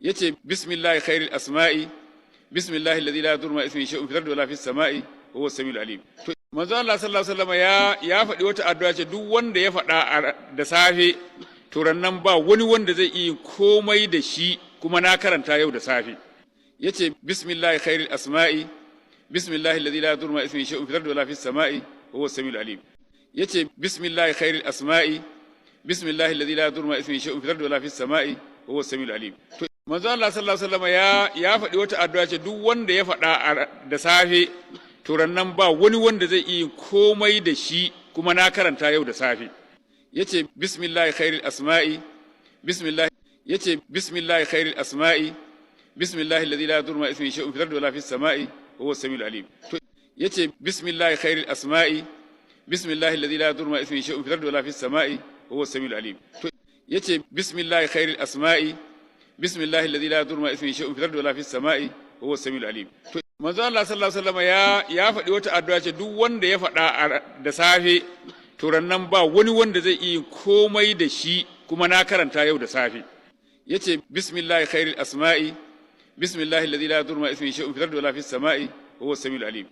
yace bismillahi khairil asma'i bismillahi alladhi la yadurru ma ismihi shay'un fil ardi wala fis sama'i wa huwa as-sami'ul alim. To manzo Allah sallallahu alaihi wasallam ya faɗi wata addu'a ce duk wanda ya faɗa da safe to rannan ba wani wanda zai iya komai da shi, kuma na karanta yau da safe. Yace bismillahi khairil asma'i bismillahi alladhi la yadurru ma ismihi shay'un fil ardi wala fis sama'i wa huwa as-sami'ul alim. yace bismillahi khairil asma'i bismillahi alladhi la yadurru ma ismihi shay'un fil ardi wala fis sama'i wa huwa as-sami'ul alim. To manzo Allah sallallahu alaihi wasallam ya faɗi wata addu'a ce duk wanda ya faɗa da safe to rannan ba wani wanda zai iya komai da shi, kuma na karanta yau da safe. yace bismillahi khairil asma'i bismillahi yace bismillahi khairil asma'i bismillahi alladhi la yadurru ma ismihi shay'un fil ardi wala fis sama'i wa huwa as-sami'ul alim. To yace bismillahi khairil asma'i bismillahi alladhi la yadurru ma ismihi shay'un fil ardi wala fis sama'i wa huwa as-sami'ul alim. To yace bismillahi khairil asma'i bismillahi alladhi la yadurru ma ismihi shay'un fil ardi wala fis sama'i wa huwa as-sami'ul alim. To manzo Allah sallallahu alaihi wasallam ya faɗi wata addu'a ce duk wanda ya faɗa da safe to rannan ba wani wanda zai iya komai da shi, kuma na karanta yau da safe. yace bismillahi khairil asma'i bismillahi alladhi la yadurru ma ismihi shay'un fil ardi wala fis sama'i wa huwa as-sami'ul alim.